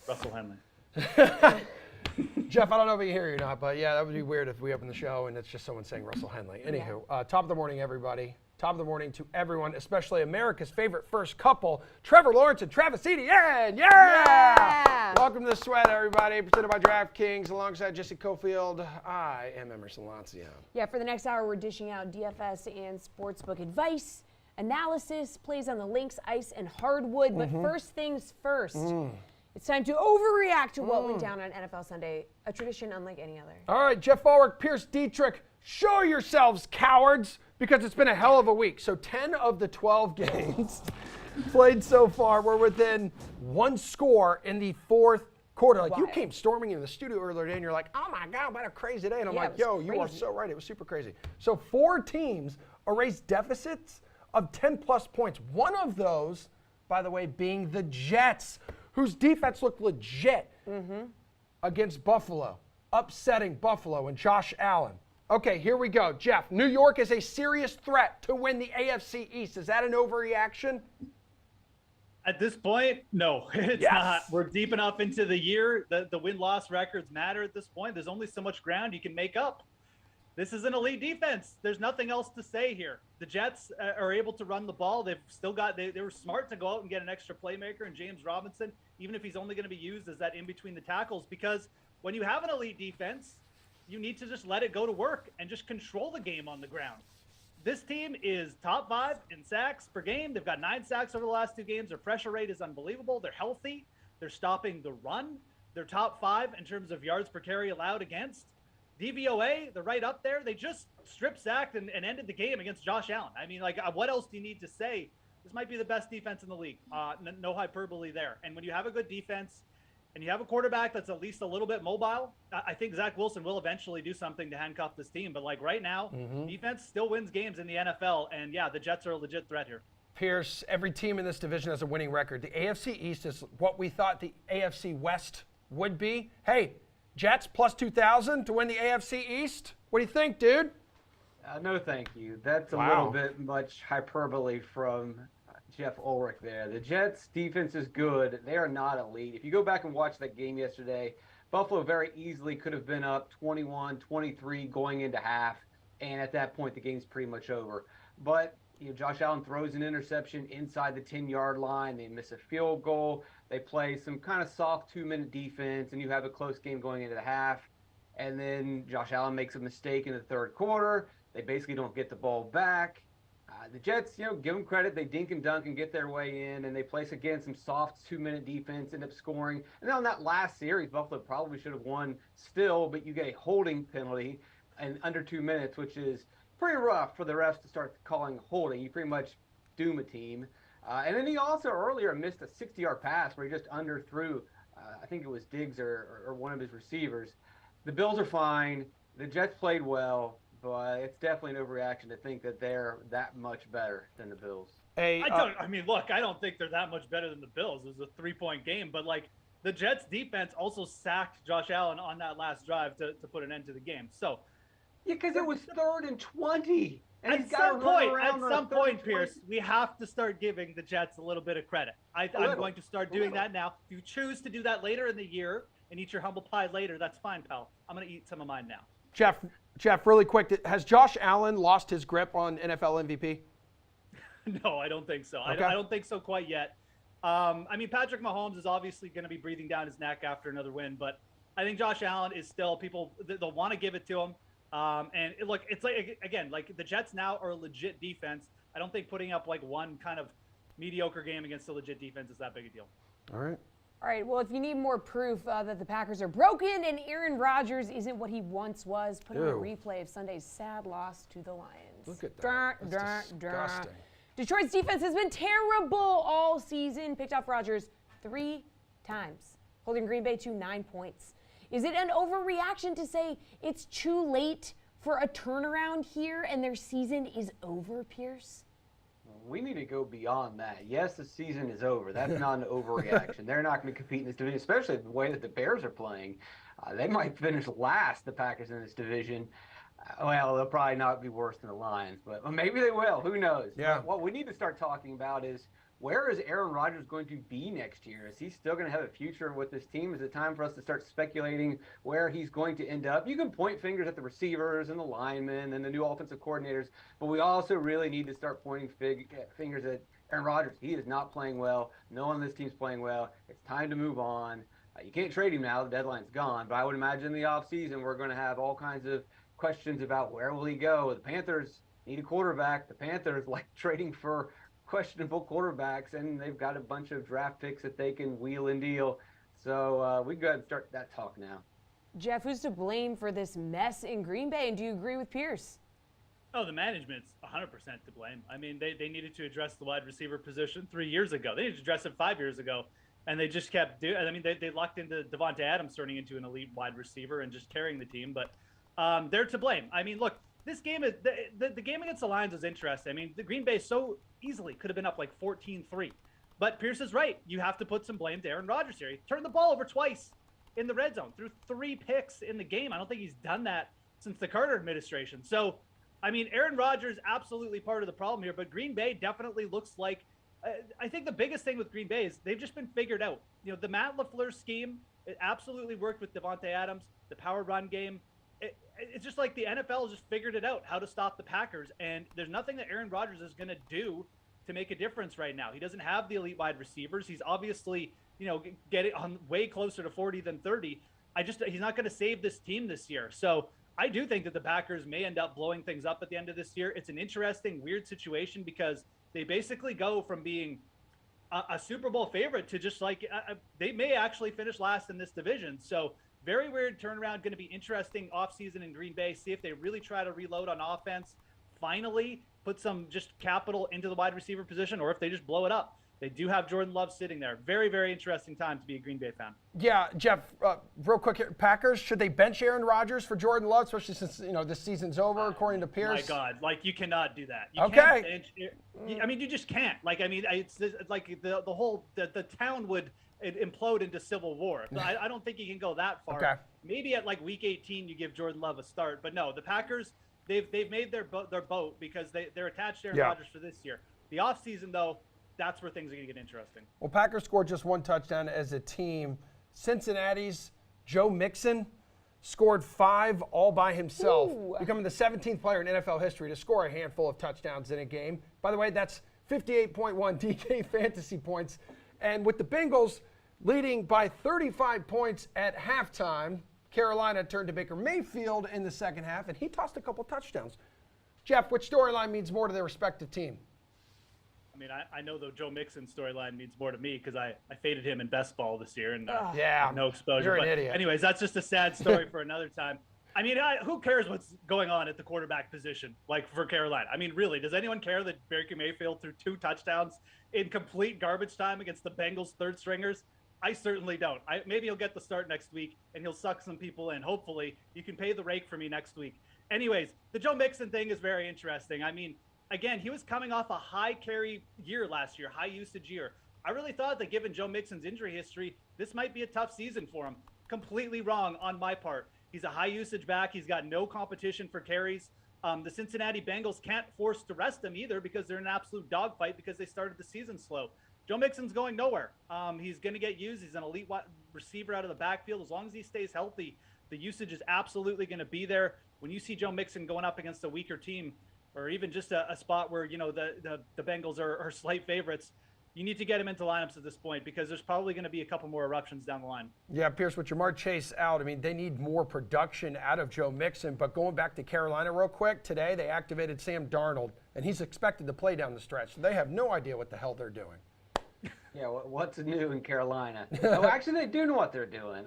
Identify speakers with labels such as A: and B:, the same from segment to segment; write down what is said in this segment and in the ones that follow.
A: Russell Henley.
B: Jeff, I don't know if you hear you or not, but yeah, that would be weird if we open the show and it's just someone saying Russell Henley. Anywho, top of the morning, everybody. Top of the morning to everyone, especially America's favorite first couple, Trevor Lawrence and Travis Etienne. Yeah! Welcome to the Sweat, everybody. Presented by DraftKings alongside Jesse Cofield. I am Emerson Lancio.
C: Yeah, for the next hour, we're dishing out DFS and Sportsbook advice, analysis, plays on the links, ice, and hardwood. But first things first. It's time to overreact to what went down on NFL Sunday, a tradition unlike any other.
B: All right, Jeff Ulrich, Pierce Dietrich, show yourselves, cowards, because it's been a hell of a week. So 10 of the 12 games played so far were within one score in the fourth quarter. Like, you came storming in the studio earlier today, and you're like, oh my God, what a crazy day. And I'm like, yo, you are so right. It was super crazy. So 4 teams erased deficits of 10-plus points. One of those, by the way, being the Jets, whose defense looked legit against Buffalo, upsetting Buffalo and Josh Allen. Okay, here we go. Jeff, New York is a serious threat to win the AFC East. Is that an overreaction?
A: At this point, no, it's not. We're deep enough into the year. The win-loss records matter at this point. There's only so much ground you can make up. This is an elite defense. There's nothing else to say here. The Jets are able to run the ball. They've still got, they were smart to go out and get an extra playmaker in James Robinson, even if he's only going to be used as that in between the tackles, because when you have an elite defense, you need to just let it go to work and just control the game on the ground. This team is top 5 in sacks per game. They've got 9 sacks over the last 2 games. Their pressure rate is unbelievable. They're healthy. They're stopping the run. They're top 5 in terms of yards per carry allowed against. DVOA, they're right up there. They just strip sacked and ended the game against Josh Allen. I mean, like, what else do you need to say? This might be the best defense in the league. No hyperbole there. And when you have a good defense and you have a quarterback that's at least a little bit mobile, I think Zach Wilson will eventually do something to handcuff this team. But like right now, defense still wins games in the NFL. And yeah, the Jets are a legit threat here.
B: Pierce, every team in this division has a winning record. The AFC East is what we thought the AFC West would be. Hey, Jets plus 2,000 to win the AFC East. What do you think, dude?
D: No, thank you. That's a little bit much hyperbole from Jeff Ulrich there. The Jets' defense is good. They are not elite. If you go back and watch that game yesterday, Buffalo very easily could have been up 21-23 going into half, and at that point the game's pretty much over. But Josh Allen throws an interception inside the 10-yard line. They miss a field goal. They play some kind of soft 2-minute defense, and you have a close game going into the half. And then Josh Allen makes a mistake in the third quarter. They basically don't get the ball back. The Jets, give them credit. They dink and dunk and get their way in, and they place again some soft 2-minute defense, end up scoring. And then on that last series, Buffalo probably should have won still, but you get a holding penalty in under 2 minutes, which is pretty rough for the refs to start calling holding. You pretty much doom a team. And then he also earlier missed a 60-yard pass where he just underthrew, I think it was Diggs or one of his receivers. The Bills are fine. The Jets played well, but it's definitely an overreaction to think that they're that much better than the Bills.
B: Hey,
A: I don't think they're that much better than the Bills. It was a 3-point game, but like the Jets defense also sacked Josh Allen on that last drive to put an end to the game. So
D: yeah, because it was 3rd and 20. And
A: at some point, Pierce, we have to start giving the Jets a little bit of credit. I'm going to start doing that now. If you choose to do that later in the year and eat your humble pie later, that's fine, pal. I'm going to eat some of mine now.
B: Jeff, really quick, has Josh Allen lost his grip on NFL MVP?
A: No, I don't think so.
B: Okay.
A: I don't think so quite yet. I mean, Patrick Mahomes is obviously going to be breathing down his neck after another win, but I think Josh Allen is still they'll want to give it to him. It's like, again, like the Jets now are a legit defense. I don't think putting up like one kind of mediocre game against a legit defense is that big a deal.
B: All right.
C: Well, if you need more proof that the Packers are broken and Aaron Rodgers isn't what he once was, put on a replay of Sunday's sad loss to the Lions.
B: Look at that. That's disgusting.
C: Detroit's defense has been terrible all season. Picked off Rodgers 3 times, holding Green Bay to 9 points. Is it an overreaction to say it's too late for a turnaround here and their season is over, Pierce?
D: We need to go beyond that. Yes, the season is over. That's not an overreaction. They're not going to compete in this division, especially the way that the Bears are playing. They might finish last, the Packers, in this division. Well, they'll probably not be worse than the Lions, but maybe they will. Who knows?
B: Yeah.
D: But what we need to start talking about is where is Aaron Rodgers going to be next year? Is he still going to have a future with this team? Is it time for us to start speculating where he's going to end up? You can point fingers at the receivers and the linemen and the new offensive coordinators, but we also really need to start pointing fingers at Aaron Rodgers. He is not playing well. No one on this team's playing well. It's time to move on. You can't trade him now. The deadline's gone. But I would imagine in the offseason we're going to have all kinds of questions about where will he go. The Panthers need a quarterback. The Panthers like trading for questionable quarterbacks, and they've got a bunch of draft picks that they can wheel and deal. So we go ahead and start that talk now.
C: Jeff, who's to blame for this mess in Green Bay, and do you agree with Pierce?
A: Oh, the management's 100% to blame. I mean, they needed to address the wide receiver position 3 years ago. They needed to address it 5 years ago, and they just kept doing. I mean, they locked into Devontae Adams turning into an elite wide receiver and just carrying the team. But they're to blame. I mean, look, this game is the game against the Lions was interesting. I mean, the Green Bay so easily could have been up like 14-3. But Pierce is right. You have to put some blame to Aaron Rodgers here. He turned the ball over twice in the red zone, threw 3 picks in the game. I don't think he's done that since the Carter administration. So, I mean, Aaron Rodgers absolutely part of the problem here, but Green Bay definitely looks like I think the biggest thing with Green Bay is they've just been figured out. You know, the Matt LaFleur scheme, it absolutely worked with Devontae Adams, the power run game. It's just like the NFL has just figured it out, how to stop the Packers, and there's nothing that Aaron Rodgers is going to do to make a difference right now. He doesn't have the elite wide receivers. He's obviously, you know, getting on way closer to 40 than 30. He's not going to save this team this year. So I do think that the Packers may end up blowing things up at the end of this year. It's an interesting, weird situation because they basically go from being a Super Bowl favorite to just like they may actually finish last in this division. So very weird turnaround. Going to be interesting offseason in Green Bay. See if they really try to reload on offense. Finally, put some just capital into the wide receiver position, or if they just blow it up. They do have Jordan Love sitting there. Very, very interesting time to be a Green Bay fan.
B: Yeah, Jeff, real quick here. Packers, should they bench Aaron Rodgers for Jordan Love, especially since, you know, this season's over, according to Pierce?
A: My God, like, you cannot do that. You
B: Okay.
A: can't bench, I mean, you just can't. Like, I mean, it's like the whole the town would implode into civil war. I don't think you can go that far.
B: Okay.
A: Maybe at like week 18 you give Jordan Love a start, but no, the Packers they've made their boat because they're attached to Aaron Rodgers for this year. The offseason though, that's where things are going to get interesting.
B: Well, Packers scored just 1 touchdown as a team. Cincinnati's Joe Mixon scored 5 all by himself, becoming the 17th player in NFL history to score a handful of touchdowns in a game. By the way, that's 58.1 DK fantasy points. And with the Bengals leading by 35 points at halftime, Carolina turned to Baker Mayfield in the second half, and he tossed a couple touchdowns. Jeff, which storyline means more to their respective team?
A: I mean, I know the Joe Mixon storyline means more to me because I faded him in best ball this year and no exposure.
B: You're an
A: but
B: idiot.
A: Anyways, that's just a sad story for another time. I mean, who cares what's going on at the quarterback position, like for Carolina? I mean, really, does anyone care that Baker Mayfield threw 2 touchdowns in complete garbage time against the Bengals' third stringers? I certainly don't. Maybe he'll get the start next week and he'll suck some people in. Hopefully, you can pay the rake for me next week. Anyways, the Joe Mixon thing is very interesting. I mean, again, he was coming off a high carry year last year, high usage year. I really thought that given Joe Mixon's injury history, this might be a tough season for him. Completely wrong on my part. He's a high usage back. He's got no competition for carries. The Cincinnati Bengals can't force to rest him either because they're in an absolute dogfight because they started the season slow. Joe Mixon's going nowhere. He's going to get used. He's an elite receiver out of the backfield. As long as he stays healthy, the usage is absolutely going to be there. When you see Joe Mixon going up against a weaker team, or even just a spot where, you know, the Bengals are slight favorites, you need to get him into lineups at this point because there's probably going to be a couple more eruptions down the line. Yeah,
B: Pierce, with Jamar Chase out, I mean, they need more production out of Joe Mixon. But going back to Carolina real quick, today they activated Sam Darnold, and he's expected to play down the stretch. So they have no idea what the hell they're doing.
D: Yeah, what's new in Carolina? Oh, actually, they do know what they're doing.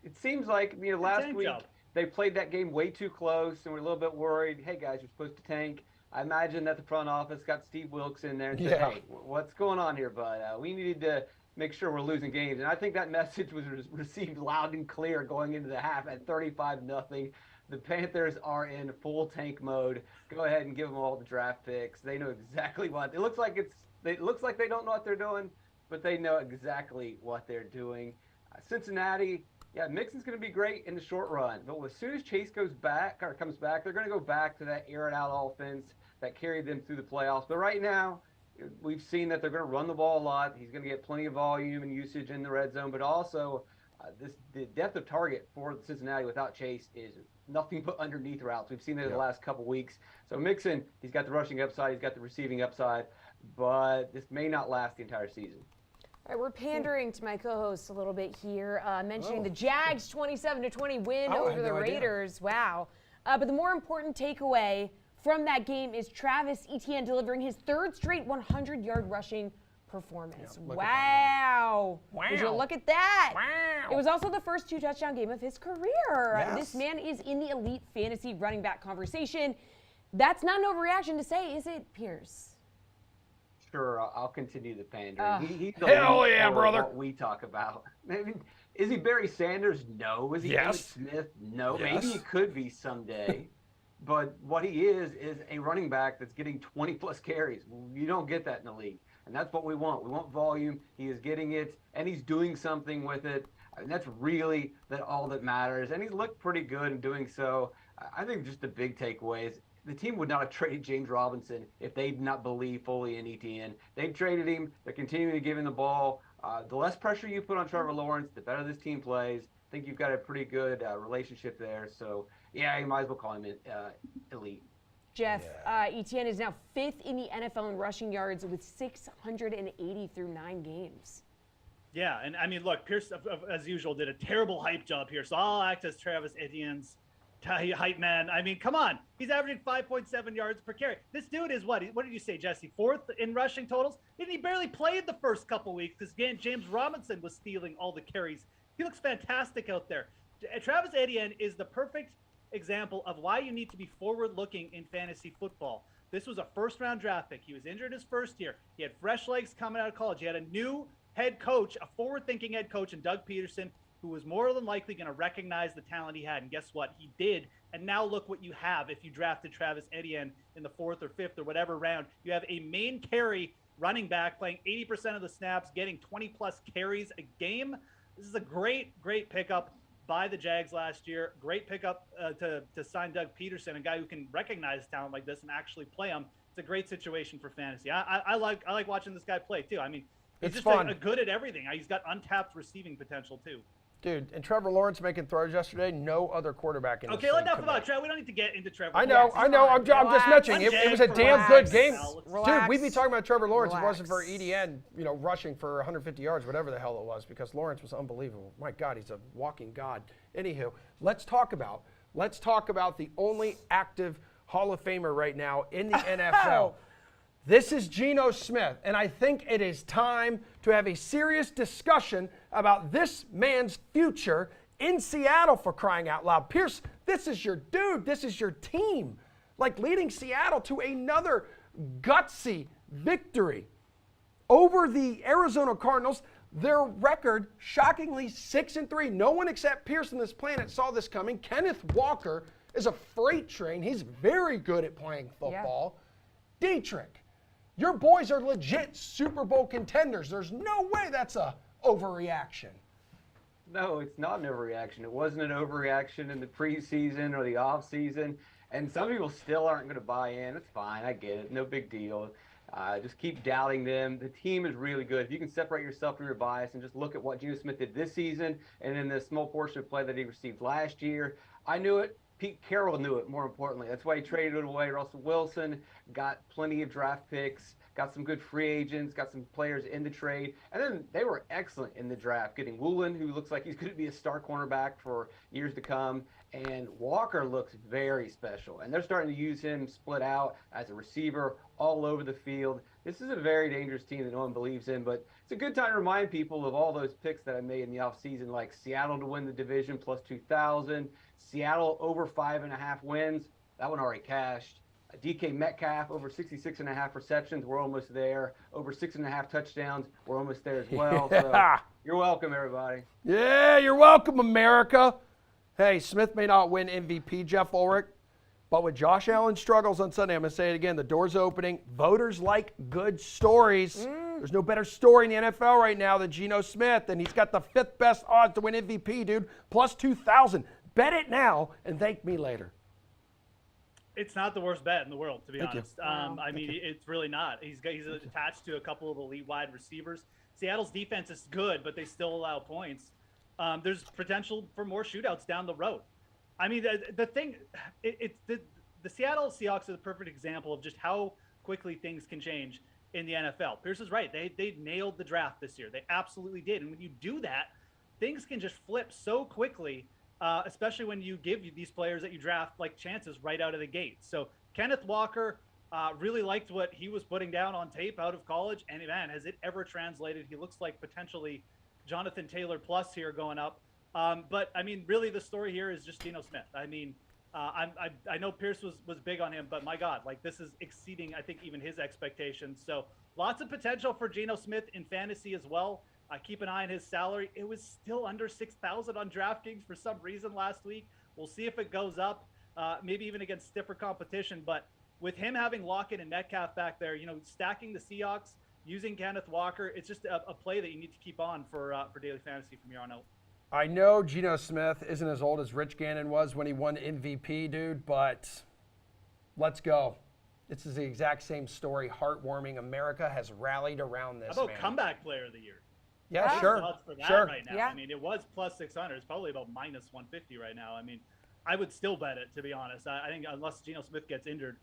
D: It seems like, you know, last week they played that game way too close, and we're a little bit worried. Hey, guys, you're supposed to tank. I imagine that the front office got Steve Wilkes in there and said, hey, what's going on here, bud? We needed to make sure we're losing games. And I think that message was received loud and clear going into the half at 35-0. The Panthers are in full tank mode. Go ahead and give them all the draft picks. They know exactly what. It looks like they don't know what they're doing, but they know exactly what they're doing. Cincinnati, yeah, Mixon's going to be great in the short run. But as soon as Chase comes back, they're going to go back to that air-it-out offense that carried them through the playoffs. But right now, we've seen that they're going to run the ball a lot. He's going to get plenty of volume and usage in the red zone, but also the depth of target for Cincinnati without Chase is nothing but underneath routes. We've seen that in the last couple weeks. So Mixon, he's got the rushing upside, he's got the receiving upside, but this may not last the entire season.
C: All right, we're pandering to my co-hosts a little bit here, mentioning the Jags 27-20 win over the Raiders. Wow. But the more important takeaway from that game is Travis Etienne delivering his third straight 100-yard rushing performance. Wow. Would you look at that? Wow. It was also the first 2-touchdown game of his career.
B: Yes.
C: This man is in the elite fantasy running back conversation. That's not an overreaction to say, is it, Pierce?
D: Sure, I'll continue the pandering. He's the
B: hell yeah, brother.
D: What we talk about. Maybe, is he Barry Sanders? No. Is he Alex Smith? No.
B: Yes.
D: Maybe he could be someday. But what he is a running back that's getting 20-plus carries. You don't get that in the league. And that's what we want. We want volume. He is getting it, and he's doing something with it. And that's really all that matters. And he's looked pretty good in doing so. I think just the big takeaway is the team would not have traded James Robinson if they did not believe fully in Etienne. They've traded him. They're continuing to give him the ball. The less pressure you put on Trevor Lawrence, the better this team plays. I think you've got a pretty good relationship there. So, yeah, you might as well call him elite.
C: Jeff, Etienne is now 5th in the NFL in rushing yards with 680 through 9 games.
A: Yeah, and I mean, look, Pierce, as usual, did a terrible hype job here. So I'll act as Travis Etienne's hype man. I mean, come on. He's averaging 5.7 yards per carry. This dude is what did you say, Jesse? 4th in rushing totals? And he barely played the first couple weeks because James Robinson was stealing all the carries. He looks fantastic out there. Travis Etienne is the perfect example of why you need to be forward-looking in fantasy football. This was a first-round draft pick. He was injured his first year. He had fresh legs coming out of college. He had a new head coach, a forward-thinking head coach in Doug Peterson, who was more than likely going to recognize the talent he had. And guess what? He did. And now look what you have if you drafted Travis Etienne in the 4th or 5th or whatever round. You have a main carry running back playing 80% of the snaps, getting 20-plus carries a game. This is a great, great pickup by the Jags last year. Great pickup to sign Doug Peterson, a guy who can recognize talent like this and actually play him. It's a great situation for fantasy. I like watching this guy play, too. I mean, he's just good at everything. He's got untapped receiving potential, too.
B: Dude, and Trevor Lawrence making throws yesterday, no other quarterback in the league. Okay,
A: enough about Trevor. We don't need to get into Trevor.
B: I know. I'm just mentioning. It was a damn good game. Dude, we'd be talking about Trevor Lawrence if it wasn't for Etienne, rushing for 150 yards, whatever the hell it was, because Lawrence was unbelievable. My God, he's a walking god. Anywho, let's talk about the only active Hall of Famer right now in the NFL. This is Geno Smith, and I think it is time to have a serious discussion about this man's future in Seattle, for crying out loud. Pierce, this is your dude. This is your team. Like, leading Seattle to another gutsy victory over the Arizona Cardinals. Their record, shockingly, 6-3. No one except Pierce on this planet saw this coming. Kenneth Walker is a freight train. He's very good at playing football. Yeah. Dietrich, your boys are legit Super Bowl contenders. There's no way that's a overreaction.
D: No, it's not an overreaction. It wasn't an overreaction in the preseason or the offseason. And some people still aren't going to buy in. It's fine. I get it. No big deal. Just keep doubting them. The team is really good. If you can separate yourself from your bias and just look at what Geno Smith did this season and in the small portion of play that he received last year, I knew it. Pete Carroll knew it, more importantly. That's why he traded away Russell Wilson, got plenty of draft picks, got some good free agents, got some players in the trade. And then they were excellent in the draft, getting Woolen, who looks like he's going to be a star cornerback for years to come. And Walker looks very special. And they're starting to use him split out as a receiver all over the field. This is a very dangerous team that no one believes in, but it's a good time to remind people of all those picks that I made in the offseason, like Seattle to win the division plus 2,000, Seattle over 5.5 wins. That one already cashed. DK Metcalf over 66.5 receptions. We're almost there. Over 6.5 touchdowns. We're almost there as well.
B: Yeah.
D: So you're welcome, everybody.
B: Yeah, you're welcome, America. Hey, Smith may not win MVP, Jeff Ulrich, but with Josh Allen's struggles on Sunday, I'm going to say it again, the door's opening. Voters like good stories. There's no better story in the NFL right now than Geno Smith, and he's got the 5th best odds to win MVP, dude, plus 2,000. Bet it now and thank me later.
A: It's not the worst bet in the world, to be
B: Thank you.
A: honest. I mean, it's really not. He's attached to a couple of elite wide receivers. Seattle's defense is good, but they still allow points. There's potential for more shootouts down the road. I mean, the Seattle Seahawks are the perfect example of just how quickly things can change in the NFL. Pierce is right. They nailed the draft this year. They absolutely did. And when you do that, things can just flip so quickly. Especially when you give these players that you draft like chances right out of the gate. So Kenneth Walker really liked what he was putting down on tape out of college, and man, has it ever translated? He looks like potentially Jonathan Taylor plus here going up. But I mean, really, the story here is just Geno Smith. I mean, I know Pierce was big on him, but my God, like this is exceeding, I think, even his expectations. So lots of potential for Geno Smith in fantasy as well. Keep an eye on his salary. It was still under 6,000 on DraftKings for some reason last week. We'll see if it goes up, maybe even against stiffer competition. But with him having Lockett and Metcalf back there, stacking the Seahawks, using Kenneth Walker, it's just a play that you need to keep on for daily fantasy from here on out.
B: I know Geno Smith isn't as old as Rich Gannon was when he won MVP, dude, but let's go. This is the exact same story. Heartwarming. America has rallied around this.
A: How about comeback player of the year?
B: Yeah, sure.
A: For that
B: sure.
A: Right now.
C: Yeah.
A: I mean, it was plus 600. It's probably about minus 150 right now. I mean, I would still bet it, to be honest. I think unless Geno Smith gets injured,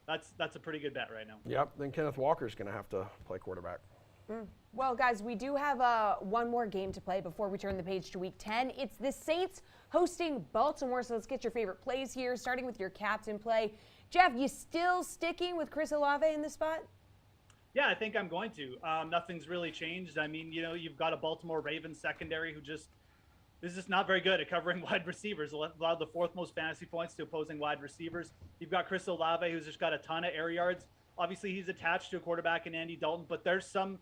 A: that's a pretty good bet right now.
B: Yep. Then Kenneth Walker's going to have to play quarterback.
C: Well, guys, we do have one more game to play before we turn the page to Week 10. It's the Saints hosting Baltimore. So let's get your favorite plays here, starting with your captain play. Jeff, you still sticking with Chris Olave in this spot?
A: Yeah, I think I'm going to. Nothing's really changed. I mean, you've got a Baltimore Ravens secondary who is just not very good at covering wide receivers. Allowed the fourth most fantasy points to opposing wide receivers. You've got Chris Olave, who's just got a ton of air yards. Obviously, he's attached to a quarterback in Andy Dalton, but there's some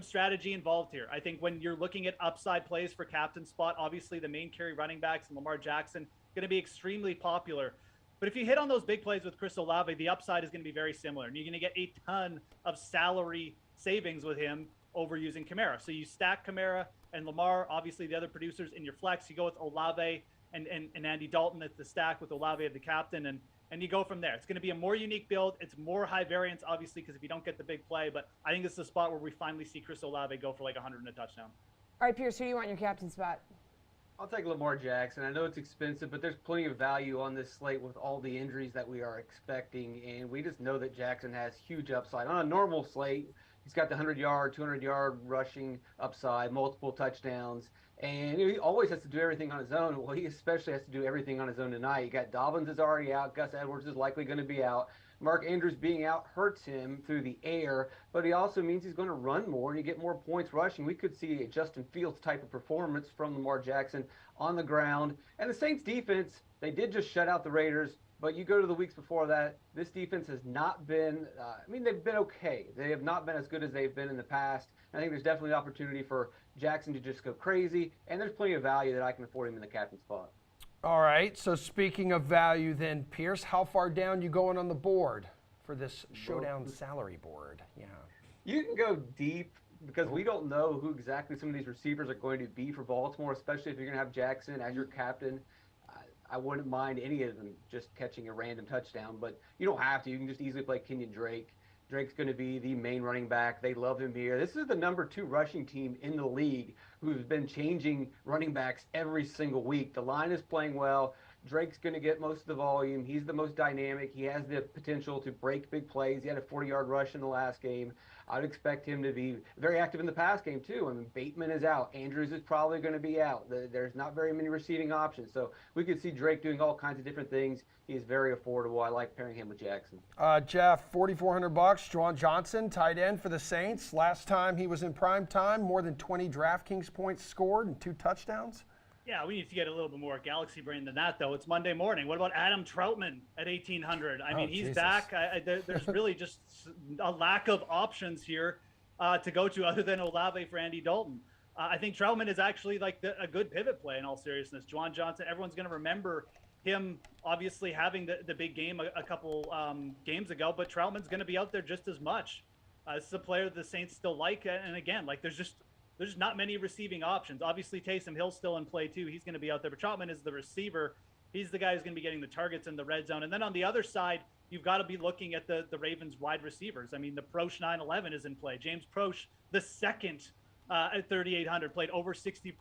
A: strategy involved here. I think when you're looking at upside plays for captain spot, obviously the main carry running backs and Lamar Jackson going to be extremely popular. But if you hit on those big plays with Chris Olave, the upside is going to be very similar. And you're going to get a ton of salary savings with him over using Kamara. So you stack Kamara and Lamar, obviously the other producers in your flex. You go with Olave and Andy Dalton at the stack with Olave as the captain, and you go from there. It's going to be a more unique build. It's more high variance, obviously, because if you don't get the big play. But I think this is a spot where we finally see Chris Olave go for like 100 and a touchdown.
C: All right, Pierce, who do you want in your captain spot?
D: I'll take Lamar Jackson. I know it's expensive, but there's plenty of value on this slate with all the injuries that we are expecting, and we just know that Jackson has huge upside. On a normal slate, he's got the 100-yard, 200-yard rushing upside, multiple touchdowns, and he always has to do everything on his own. Well, he especially has to do everything on his own tonight. You got Dobbins is already out. Gus Edwards is likely going to be out. Mark Andrews being out hurts him through the air, but he also means he's going to run more and you get more points rushing. We could see a Justin Fields type of performance from Lamar Jackson on the ground. And the Saints defense, they did just shut out the Raiders, but you go to the weeks before that, this defense has not been, they've been okay. They have not been as good as they've been in the past. I think there's definitely an opportunity for Jackson to just go crazy, and there's plenty of value that I can afford him in the captain spot.
B: All right, so speaking of value then, Pierce, how far down you going on the board for this showdown salary board? Yeah.
D: You can go deep because we don't know who exactly some of these receivers are going to be for Baltimore, especially if you're going to have Jackson as your captain. I wouldn't mind any of them just catching a random touchdown, but you don't have to. You can just easily play Kenyon Drake. Drake's going to be the main running back. They love him here. This is the number 2 rushing team in the league who's been changing running backs every single week. The line is playing well. Drake's going to get most of the volume. He's the most dynamic. He has the potential to break big plays. He had a 40-yard rush in the last game. I'd expect him to be very active in the pass game, too. I mean, Bateman is out. Andrews is probably going to be out. There's not very many receiving options. So we could see Drake doing all kinds of different things. He's very affordable. I like pairing him with Jackson.
B: Jeff, $4,400. Juwan Johnson, tight end for the Saints. Last time he was in prime time, more than 20 DraftKings points scored and 2 touchdowns.
A: Yeah, we need to get a little bit more galaxy brain than that, though. It's Monday morning. What about Adam Troutman at 1,800? I mean, he's
B: Jesus.
A: back. There's really just a lack of options here to go to other than Olave for Andy Dalton. I think Troutman is actually like a good pivot play in all seriousness. Juwan Johnson, everyone's going to remember him obviously having the big game a couple games ago, but Troutman's going to be out there just as much. This is a player the Saints still like. And again, like there's not many receiving options. Obviously, Taysom Hill's still in play too. He's going to be out there, but Troutman is the receiver He's the guy who's going to be getting the targets in the red zone. And then on the other side, you've got to be looking at the Ravens wide receivers. I mean, the Proche 911 is in play. James Proche, the second at 3,800, played over 60%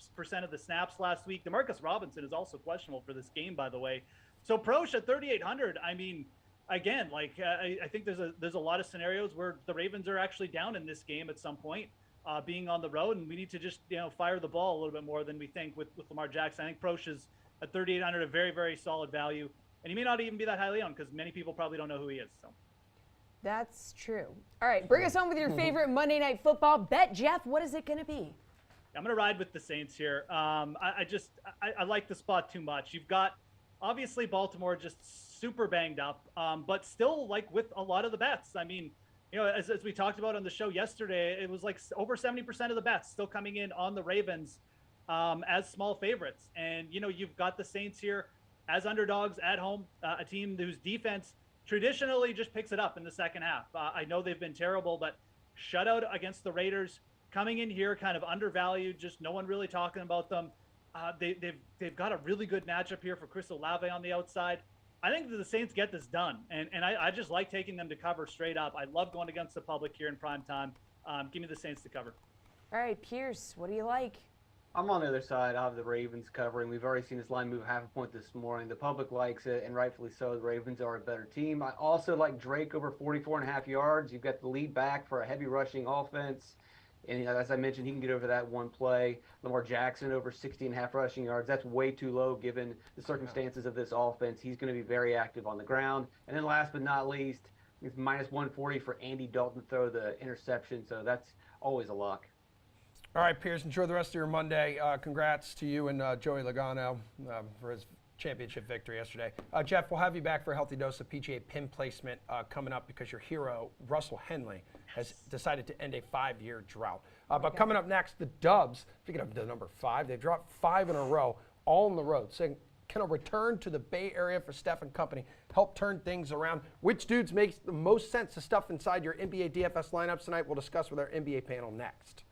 A: of the snaps last week. DeMarcus Robinson is also questionable for this game, by the way. So Proche at 3,800, I mean, again, like I think there's a lot of scenarios where the Ravens are actually down in this game at some point, being on the road, and we need to just fire the ball a little bit more than we think with Lamar Jackson. I think Proche is at 3,800 a very, very solid value, and he may not even be that highly owned because many people probably don't know who he is. So
C: that's true. All right, bring us home with your favorite Monday Night Football bet, Jeff. What is it going to be?
A: I'm going to ride with the Saints here. I like the spot too much. You've got obviously Baltimore just super banged up, but still like with a lot of the bets. I mean, as we talked about on the show yesterday, it was like over 70% of the bets still coming in on the Ravens as small favorites. And, you've got the Saints here as underdogs at home, a team whose defense traditionally just picks it up in the second half. I know they've been terrible, but shutout against the Raiders, coming in here kind of undervalued, just no one really talking about them. They've got a really good matchup here for Chris Olave on the outside. I think that the Saints get this done, and I just like taking them to cover straight up. I love going against the public here in prime time. Give me the Saints to cover.
C: All right, Pierce, what do you like?
D: I'm on the other side. I have the Ravens covering. We've already seen this line move half a point this morning. The public likes it, and rightfully so. The Ravens are a better team. I also like Drake over 44.5 yards. You've got the lead back for a heavy rushing offense. And as I mentioned, he can get over that one play. Lamar Jackson over 60.5 rushing yards. That's way too low given the circumstances of this offense. He's going to be very active on the ground. And then last but not least, it's minus 140 for Andy Dalton to throw the interception. So that's always a lock.
B: All right, Piers, enjoy the rest of your Monday. Congrats to you and Joey Logano for his championship victory yesterday. Jeff, we'll have you back for a healthy dose of PGA pin placement coming up because your hero, Russell Henley, has decided to end a 5-year drought. But coming up next, the Dubs, speaking of the number 5, they've dropped 5 in a row, all on the road. So can a return to the Bay Area for Steph and company help turn things around? Which dudes makes the most sense to stuff inside your NBA DFS lineups tonight? We'll discuss with our NBA panel next.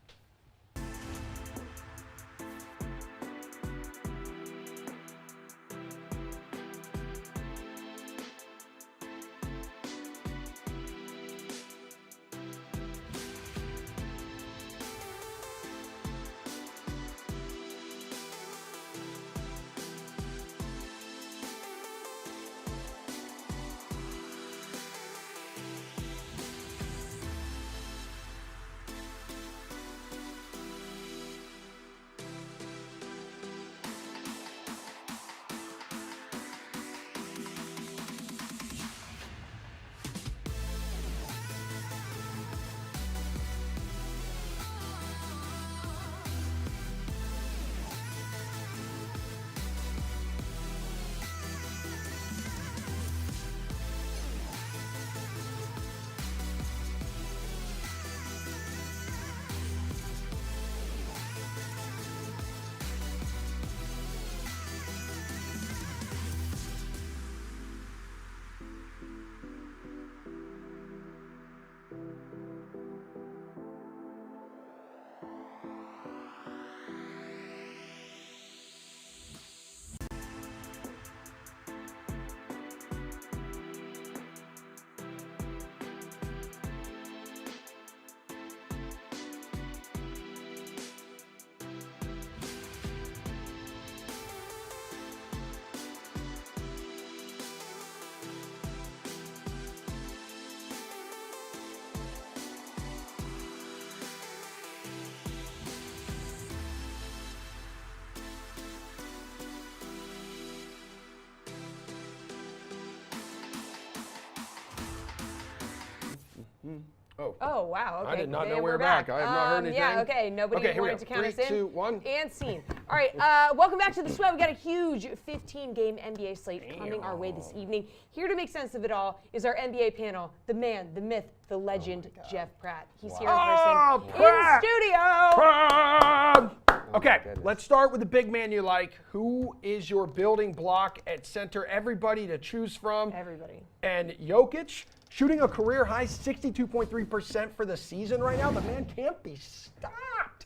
C: Oh, wow. Okay.
B: I did not know
C: And
B: we were back. I have not heard anything.
C: Yeah, okay. Nobody wanted to count us in.
B: 3, 2, 1.
C: And scene. All right. Welcome back to the Sweat. We got a huge 15-game NBA slate coming our way this evening. Here to make sense of it all is our NBA panel, the man, the myth, the legend, Jeff Pratt. He's here in person in studio.
B: Pratt! Okay, let's start with the big man you like. Who is your building block at center? Everybody to choose from.
C: Everybody.
B: And Jokic, shooting a career high 62.3% for the season right now. The man can't be stopped.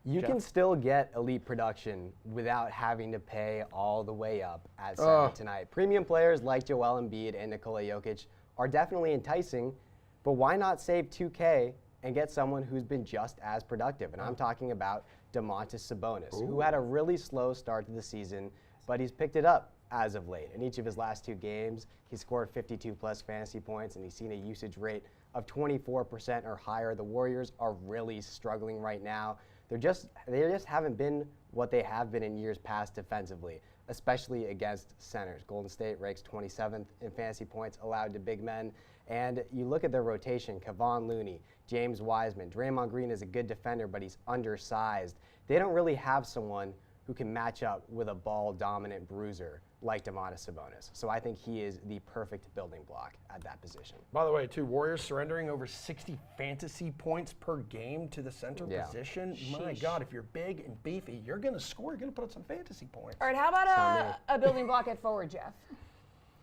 E: You
B: Jeff?
E: can still get elite production without having to pay all the way up at center tonight. Premium players like Joel Embiid and Nikola Jokic are definitely enticing, but why not save $2K and get someone who's been just as productive? And I'm talking about Domantas Sabonis, who had a really slow start to the season, but he's picked it up as of late. In each of his last 2 games, he scored 52+ fantasy points, and he's seen a usage rate of 24% or higher. The Warriors are really struggling right now. They just haven't been what they have been in years past defensively, especially against centers. Golden State ranks 27th in fantasy points allowed to big men. And you look at their rotation, Kevon Looney, James Wiseman. Draymond Green is a good defender, but he's undersized. They don't really have someone who can match up with a ball-dominant bruiser like Domantas Sabonis. So I think he is the perfect building block at that position.
B: By the way, too, Warriors surrendering over 60 fantasy points per game to the center position. My God, if you're big and beefy, you're going to score. You're going to put up some fantasy points.
C: All right, how about a building block at forward, Jeff?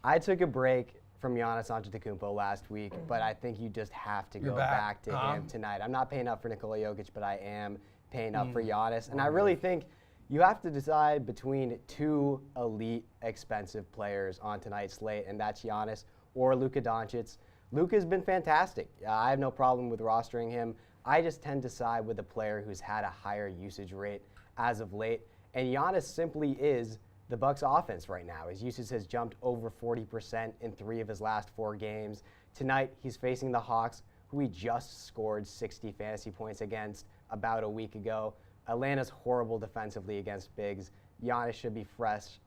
E: I took a break from Giannis Antetokounmpo last week, but I think you just have to go back to him tonight. I'm not paying up for Nikola Jokic, but I am paying up for Giannis. And I really think you have to decide between 2 elite, expensive players on tonight's slate, and that's Giannis or Luka Doncic. Luka's been fantastic. I have no problem with rostering him. I just tend to side with a player who's had a higher usage rate as of late, and Giannis simply is the Bucks' offense right now. His usage has jumped over 40% in 3 of his last 4 games. Tonight, he's facing the Hawks, who he just scored 60 fantasy points against about a week ago. Atlanta's horrible defensively against bigs. Giannis should be fresh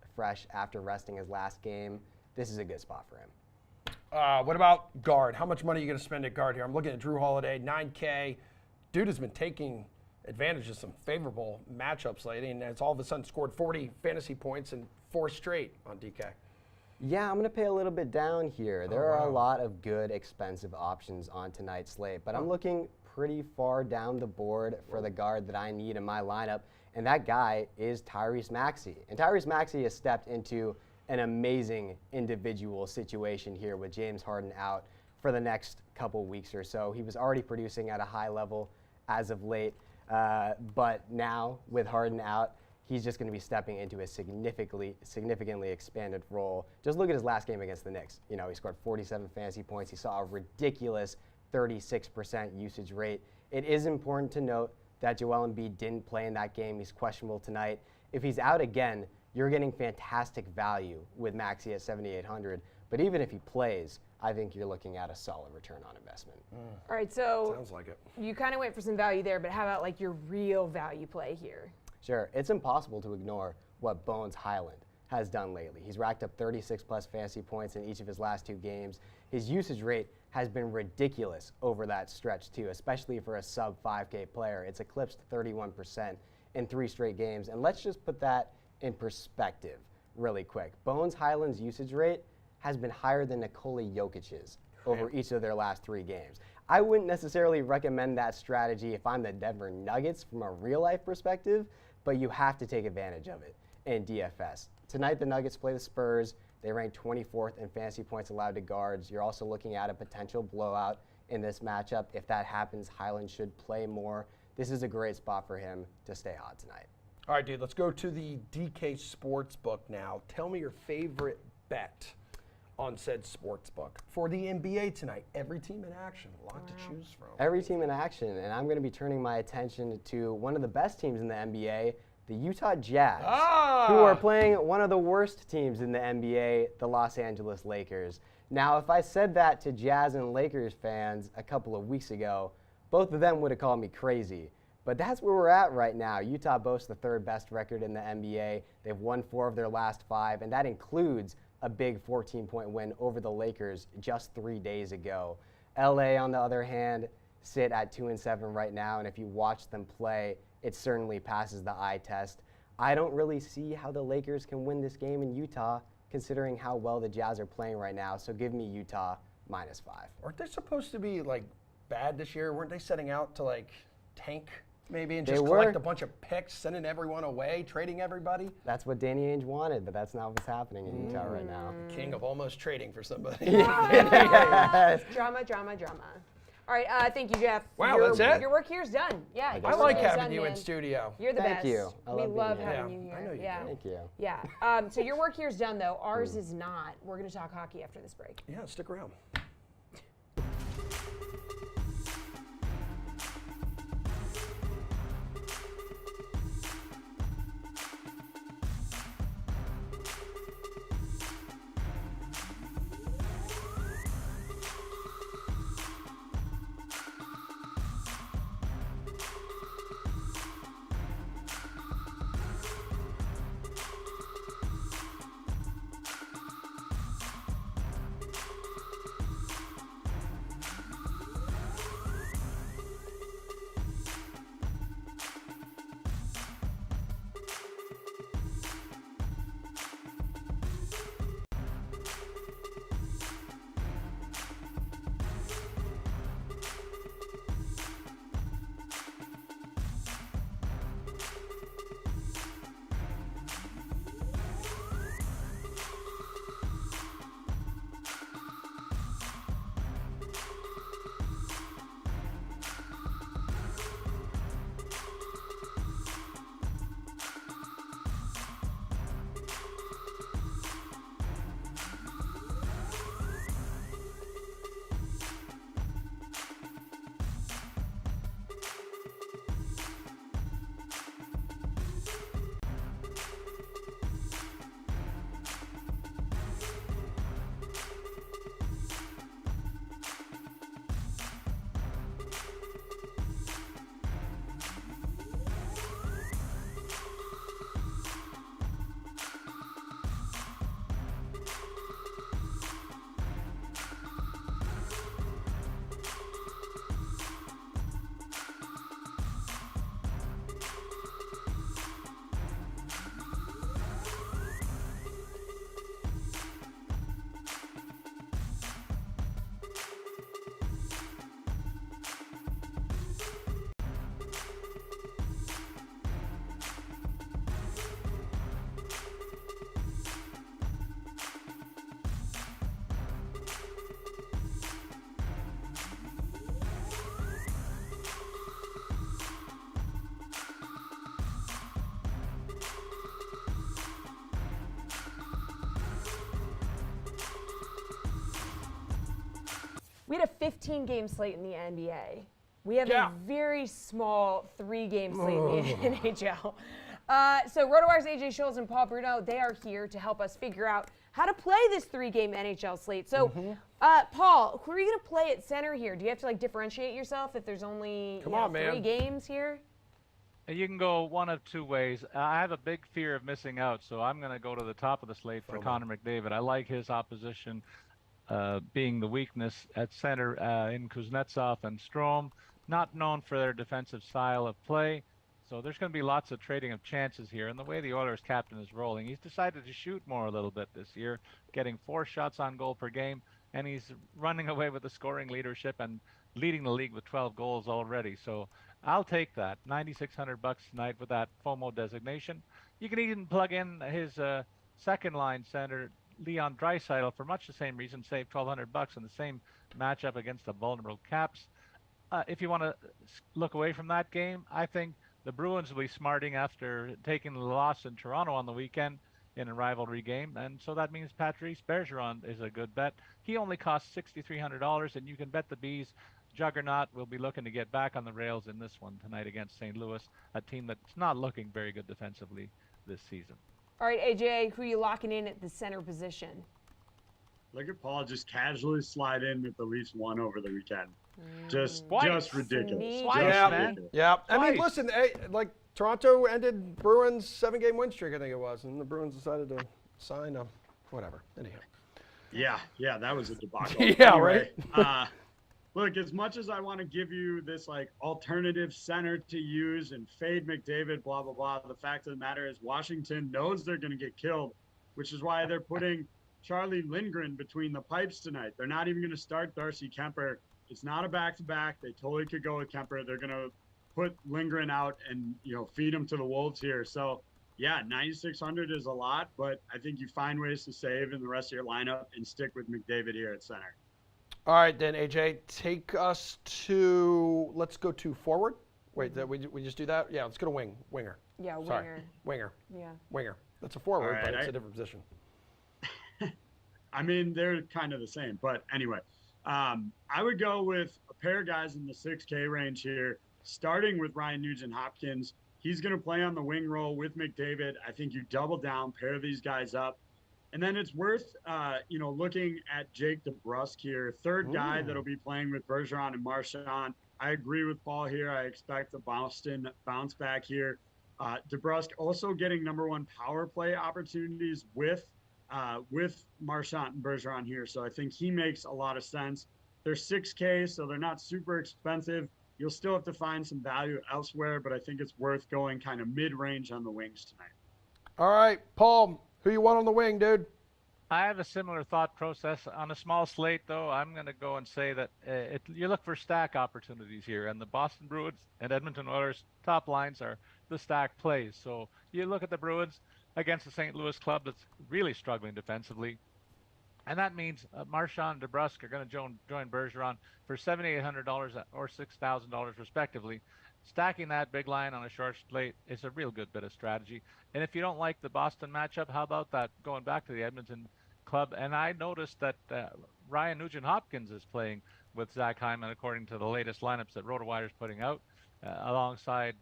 E: after resting his last game. This is a good spot for him.
B: What about guard? How much money are you going to spend at guard here? I'm looking at Drew Holiday, $9K. Dude has been taking advantage of some favorable matchups lately, and it's all of a sudden scored 40 fantasy points in 4 straight on DK.
E: Yeah, I'm going to pay a little bit down here. There are a lot of good, expensive options on tonight's slate, but I'm looking pretty far down the board for the guard that I need in my lineup, and that guy is Tyrese Maxey. And Tyrese Maxey has stepped into an amazing individual situation here with James Harden out for the next couple weeks or so. He was already producing at a high level as of late, but now with Harden out, he's just going to be stepping into a significantly expanded role. Just look at his last game against the Knicks. You know, he scored 47 fantasy points. He saw a ridiculous 36% usage rate. It is important to note that Joel Embiid didn't play in that game. He's questionable tonight. If he's out again, you're getting fantastic value with Maxey at 7,800. But even if he plays, I think you're looking at a solid return on investment.
C: All right, so
B: Sounds like it.
C: you kind of went for some value there, but how about like your real value play here?
E: Sure, it's impossible to ignore what Bones Highland has done lately. He's racked up 36+ fantasy points in each of his last 2 games. His usage rate has been ridiculous over that stretch too, especially for a sub 5K player. It's eclipsed 31% in 3 straight games. And let's just put that in perspective really quick. Bones Highland's usage rate has been higher than Nikola Jokic's over each of their last 3 games. I wouldn't necessarily recommend that strategy if I'm the Denver Nuggets from a real life perspective, but you have to take advantage of it in DFS. Tonight, the Nuggets play the Spurs. They rank 24th in fantasy points allowed to guards. You're also looking at a potential blowout in this matchup. If that happens, Highland should play more. This is a great spot for him to stay hot tonight.
B: All right, dude, let's go to the DK Sportsbook now. Tell me your favorite bet on said sportsbook for the NBA tonight. Every team in action, a lot to choose from.
E: Every team in action, and I'm going to be turning my attention to one of the best teams in the NBA, the Utah Jazz, who are playing one of the worst teams in the NBA, the Los Angeles Lakers. Now, if I said that to Jazz and Lakers fans a couple of weeks ago, both of them would have called me crazy. But that's where we're at right now. Utah boasts the 3rd best record in the NBA. They've won 4 of their last 5, and that includes a big 14-point win over the Lakers just 3 days ago. LA, on the other hand, sit at 2-7 right now, and if you watch them play, it certainly passes the eye test. I don't really see how the Lakers can win this game in Utah, considering how well the Jazz are playing right now, so give me Utah -5.
B: Aren't they supposed to be like bad this year? Weren't they setting out to like tank maybe and
E: They
B: just
E: were.
B: collect a bunch of picks, sending everyone away, trading everybody?
E: That's what Danny Ainge wanted, but that's not what's happening in Utah right now.
B: King of almost trading for somebody.
E: Yes.
C: Drama, drama, drama. All right, thank you, Jeff.
B: Wow, that's it?
C: Your work here's done. Yeah,
B: I like having you in studio.
C: You're the
E: Thank
C: best.
E: you. I
C: We
E: love being
C: love
E: here.
C: having
B: Yeah,
C: you here.
B: I know you
C: yeah.
B: do.
E: Thank you.
C: Yeah. So your work here's done, though. Ours is not. We're going to talk hockey after this break.
B: Yeah, stick around.
C: We had a 15-game slate in the NBA. We have
B: Yeah.
C: a very small 3-game slate in the NHL. So RotoWire's AJ Schultz and Paul Bruno, they are here to help us figure out how to play this 3-game NHL slate. So, Paul, who are you going to play at center here? Do you have to differentiate yourself if there's only
B: Come on,
C: 3
B: man.
C: games here?
F: You can go one of two ways. I have a big fear of missing out, so I'm going to go to the top of the slate for Connor McDavid. I like his opposition being the weakness at center in Kuznetsov and Strome, not known for their defensive style of play. So there's going to be lots of trading of chances here. And the way the Oilers captain is rolling, he's decided to shoot more a little bit this year, getting 4 shots on goal per game, and he's running away with the scoring leadership and leading the league with 12 goals already. So I'll take that. $9,600 tonight with that FOMO designation. You can even plug in his second line center, Leon Draisaitl, for much the same reason, save $1,200 in the same matchup against the vulnerable Caps. If you want to look away from that game, I think the Bruins will be smarting after taking the loss in Toronto on the weekend in a rivalry game, and so that means Patrice Bergeron is a good bet. He only costs $6,300, and you can bet the Bees juggernaut will be looking to get back on the rails in this one tonight against St. Louis, a team that's not looking very good defensively this season.
C: All right, AJ, who are you locking in at the center position?
G: Look at Paul just casually slide in with the Leafs won over the weekend. Just ridiculous.
C: Sneaky.
F: Twice,
G: Just
F: man.
G: ridiculous.
B: Yeah, I mean,
F: Twice.
B: listen, Toronto ended Bruins' 7-game win streak, I think it was, and the Bruins decided to sign whatever. Anyhow.
G: Yeah, that was a debacle.
B: Yeah,
G: Anyway, look, as much as I want to give you this alternative center to use and fade McDavid, blah, blah, blah, the fact of the matter is Washington knows they're going to get killed, which is why they're putting Charlie Lindgren between the pipes tonight. They're not even going to start Darcy Kemper. It's not a back-to-back. They totally could go with Kemper. They're going to put Lindgren out and, feed him to the Wolves here. So, yeah, 9,600 is a lot, but I think you find ways to save in the rest of your lineup and stick with McDavid here at center.
B: All right, then, AJ, take us to, let's go to forward. Wait, we just do that? Yeah, let's go to winger.
C: Yeah, winger.
B: Sorry, winger.
C: Yeah.
B: Winger. That's a forward,
G: All right,
B: but it's a different position.
G: I mean, they're kind of the same. But anyway, I would go with a pair of guys in the 6K range here, starting with Ryan Nugent-Hopkins. He's going to play on the wing role with McDavid. I think you double down, pair these guys up. And then it's worth, looking at Jake DeBrusk here, third guy that'll be playing with Bergeron and Marchand. I agree with Paul here. I expect the Boston bounce back here. DeBrusk also getting number one power play opportunities with Marchand and Bergeron here. So I think he makes a lot of sense. They're 6K, so they're not super expensive. You'll still have to find some value elsewhere, but I think it's worth going kind of mid-range on the wings tonight.
B: All right, Paul, who you want on the wing, dude?
F: I have a similar thought process. On a small slate, though, I'm going to go and say that you look for stack opportunities here, and the Boston Bruins and Edmonton Oilers top lines are the stack plays. So you look at the Bruins against the St. Louis club that's really struggling defensively, and that means Marchand and DeBrusk are going to join Bergeron for $7,800 or $6,000 respectively. Stacking that big line on a short slate is a real good bit of strategy. And if you don't like the Boston matchup, how about that going back to the Edmonton club? And I noticed that Ryan Nugent-Hopkins is playing with Zach Hyman according to the latest lineups that RotoWire's putting out alongside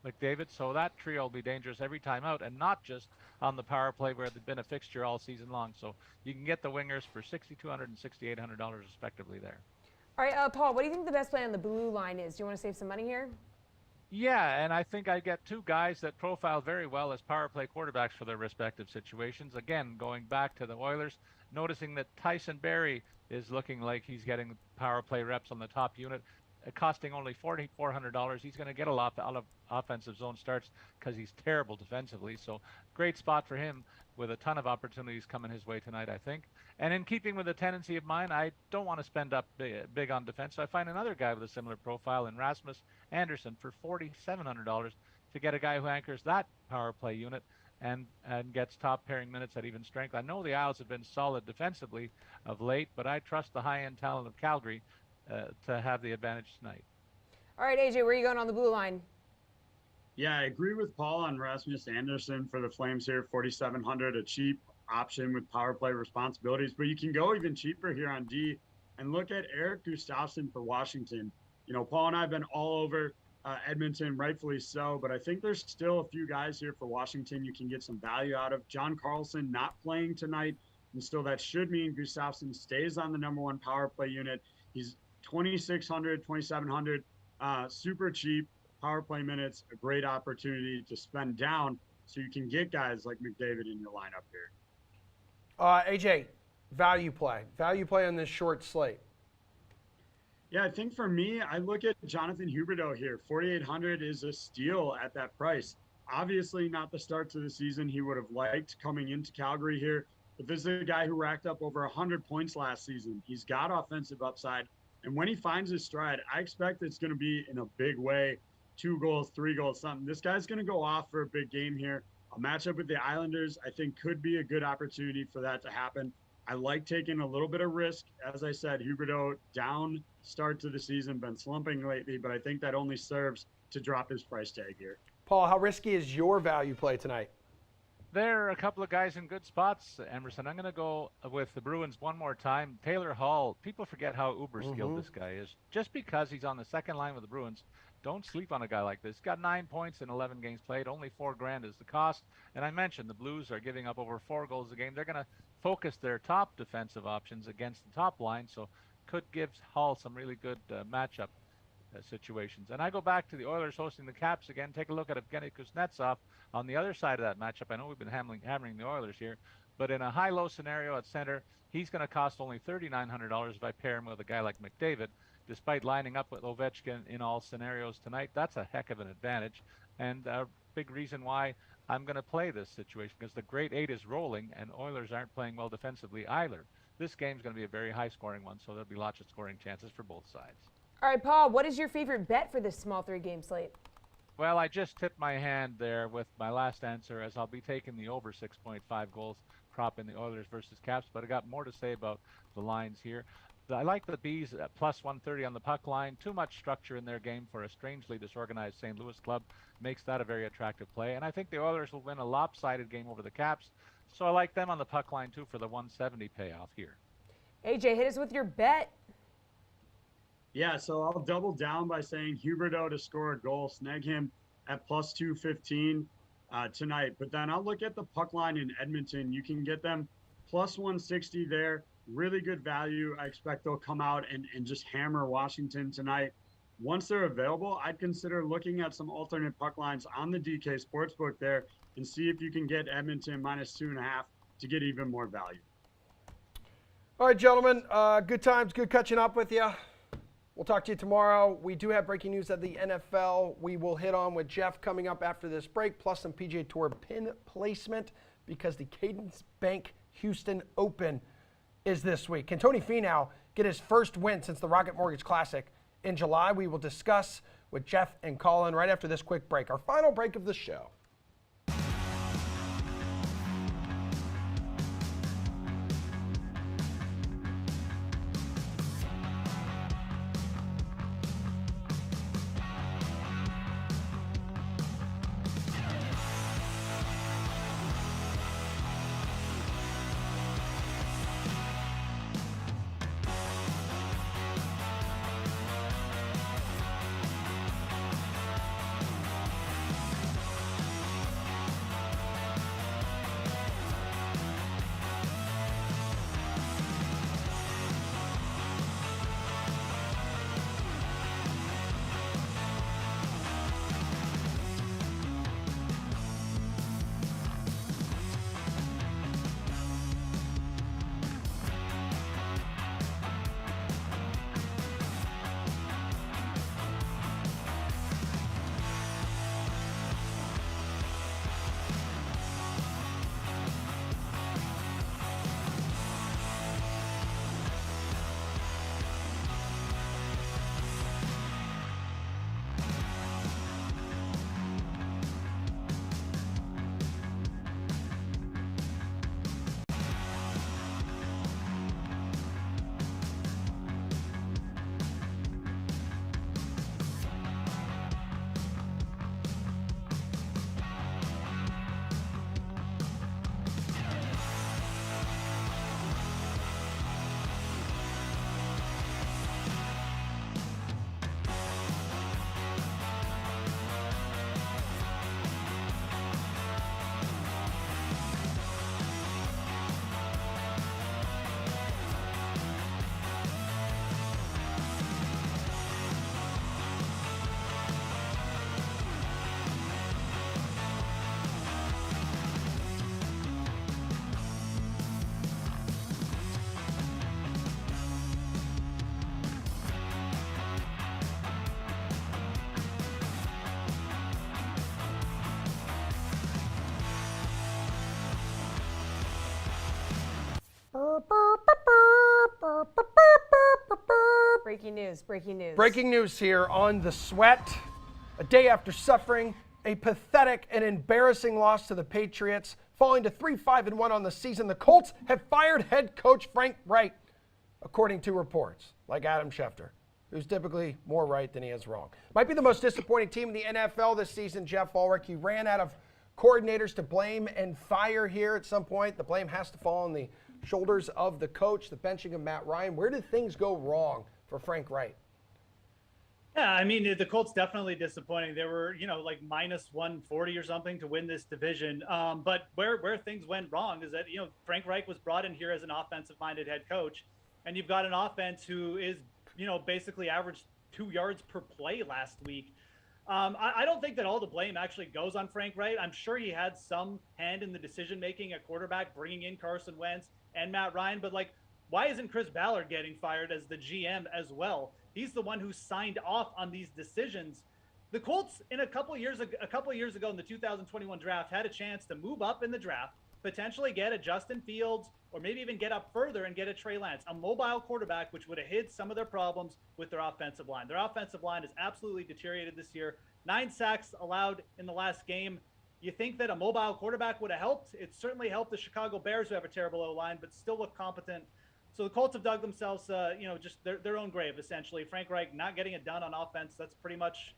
F: McDavid. So that trio will be dangerous every time out, and not just on the power play where they've been a fixture all season long. So you can get the wingers for $6,200 and $6,800 respectively there.
C: All right, Paul, what do you think the best play on the blue line is? Do you want to save some money here?
F: Yeah, and I think I get two guys that profile very well as power play quarterbacks for their respective situations. Again, going back to the Oilers, noticing that Tyson Barrie is looking like he's getting power play reps on the top unit, costing only $4,400. He's going to get a lot of offensive zone starts because he's terrible defensively. So great spot for him with a ton of opportunities coming his way tonight, I think. And in keeping with a tendency of mine, I don't want to spend up big on defense. So I find another guy with a similar profile in Rasmus Anderson for $4,700 to get a guy who anchors that power play unit and gets top pairing minutes at even strength. I know the Isles have been solid defensively of late, but I trust the high-end talent of Calgary to have the advantage tonight.
C: All right, AJ, where are you going on the blue line?
G: Yeah, I agree with Paul on Rasmus Anderson for the Flames here, $4,700, a cheap option with power play responsibilities. But you can go even cheaper here on D and look at Eric Gustafsson for Washington. You know, Paul and I have been all over Edmonton, rightfully so, but I think there's still a few guys here for Washington you can get some value out of. John Carlson not playing tonight, and still that should mean Gustafsson stays on the number one power play unit. He's $2,600, $2,700, super cheap. Power play minutes, a great opportunity to spend down so you can get guys like McDavid in your lineup here.
B: AJ, value play on this short slate.
G: Yeah, I think for me, I look at Jonathan Huberdeau here. $4,800 is a steal at that price. Obviously not the start to the season he would have liked coming into Calgary here, but this is a guy who racked up over 100 points last season. He's got offensive upside, and when he finds his stride, I expect it's going to be in a big way. 2 goals, 3 goals, something. This guy's going to go off for a big game here. A matchup with the Islanders, I think, could be a good opportunity for that to happen. I like taking a little bit of risk. As I said, Huberdeau down start to the season, been slumping lately, but I think that only serves to drop his price tag here.
B: Paul, how risky is your value play tonight?
F: There are a couple of guys in good spots, Emerson. I'm going to go with the Bruins one more time. Taylor Hall, people forget how uber skilled this guy is. Just because he's on the second line with the Bruins, don't sleep on a guy like this. He's got 9 points in 11 games played. Only $4,000 is the cost. And I mentioned the Blues are giving up over 4 goals a game. They're going to focus their top defensive options against the top line, so could give Hall some really good matchup situations. And I go back to the Oilers hosting the Caps again. Take a look at Evgeny Kuznetsov on the other side of that matchup. I know we've been hammering the Oilers here, but in a high-low scenario at center, he's going to cost only $3,900 if I pair him with a guy like McDavid. Despite lining up with Ovechkin in all scenarios tonight, that's a heck of an advantage, and a big reason why I'm going to play this situation, because the Great 8 is rolling, and Oilers aren't playing well defensively either. This game's going to be a very high-scoring one, so there'll be lots of scoring chances for both sides.
C: All right, Paul, what is your favorite bet for this small 3-game slate?
F: Well, I just tipped my hand there with my last answer, as I'll be taking the over 6.5 goals prop in the Oilers versus Caps, but I got more to say about the lines here. I like the Bees at plus 130 on the puck line. Too much structure in their game for a strangely disorganized St. Louis club makes that a very attractive play. And I think the Oilers will win a lopsided game over the Caps. So I like them on the puck line too for the 170 payoff here.
C: AJ, hit us with your bet.
G: Yeah, so I'll double down by saying Huberdeau to score a goal, snag him at plus 215 tonight. But then I'll look at the puck line in Edmonton. You can get them plus 160 there. Really good value. I expect they'll come out and just hammer Washington tonight. Once they're available, I'd consider looking at some alternate puck lines on the DK Sportsbook there and see if you can get Edmonton minus 2.5 to get even more value.
B: All right, gentlemen, good times, good catching up with you. We'll talk to you tomorrow. We do have breaking news at the NFL. We will hit on with Jeff coming up after this break, plus some PGA Tour pin placement because the Cadence Bank Houston Open is this week. Can Tony Finau get his first win since the Rocket Mortgage Classic in July? We will discuss with Jeff and Colin right after this quick break, our final break of the show.
C: Breaking news, breaking news.
B: Breaking news here on The Sweat. A day after suffering a pathetic and embarrassing loss to the Patriots, falling to 3-5-1 on the season, the Colts have fired head coach Frank Reich, according to reports, like Adam Schefter, who's typically more right than he is wrong. Might be the most disappointing team in the NFL this season, Jeff Ulrich. You ran out of coordinators to blame and fire here at some point. The blame has to fall on the shoulders of the coach, the benching of Matt Ryan. Where did things go wrong for Frank Reich?
A: Yeah, I mean, the Colts definitely disappointing. They were, like minus 140 or something to win this division. But where things went wrong is that, Frank Reich was brought in here as an offensive-minded head coach, and you've got an offense who is, basically averaged 2 yards per play last week. I don't think that all the blame actually goes on Frank Reich. I'm sure he had some hand in the decision-making at quarterback, bringing in Carson Wentz and Matt Ryan. But, why isn't Chris Ballard getting fired as the GM as well? He's the one who signed off on these decisions. The Colts, in a couple of years ago in the 2021 draft, had a chance to move up in the draft, potentially get a Justin Fields, or maybe even get up further and get a Trey Lance, a mobile quarterback, which would have hid some of their problems with their offensive line. Their offensive line has absolutely deteriorated this year. 9 sacks allowed in the last game. You think that a mobile quarterback would have helped? It certainly helped the Chicago Bears, who have a terrible O-line, but still look competent. So the Colts have dug themselves, just their own grave, essentially. Frank Reich not getting it done on offense. That's pretty much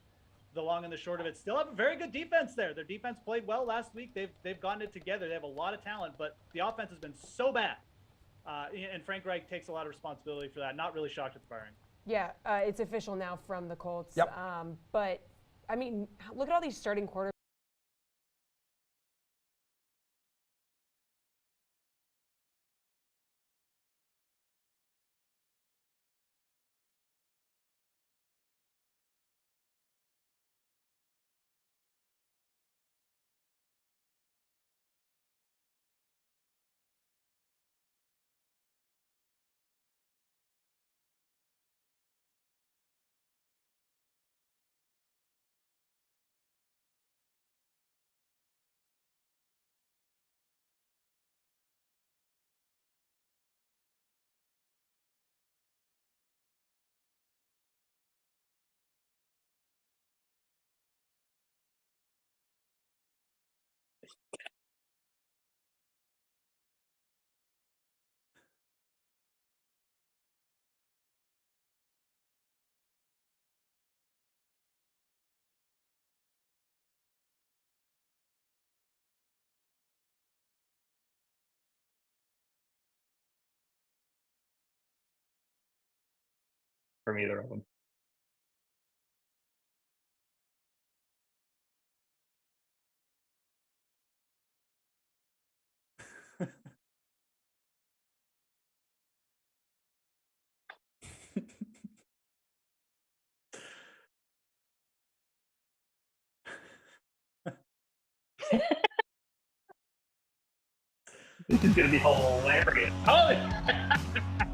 A: the long and the short of it. Still have a very good defense there. Their defense played well last week. They've gotten it together. They have a lot of talent, but the offense has been so bad. And Frank Reich takes a lot of responsibility for that. Not really shocked at the firing.
C: Yeah, it's official now from the Colts.
B: Yep.
C: But, I mean, look at all these starting quarterbacks.
H: From either of them. This is gonna be hilarious. Oh!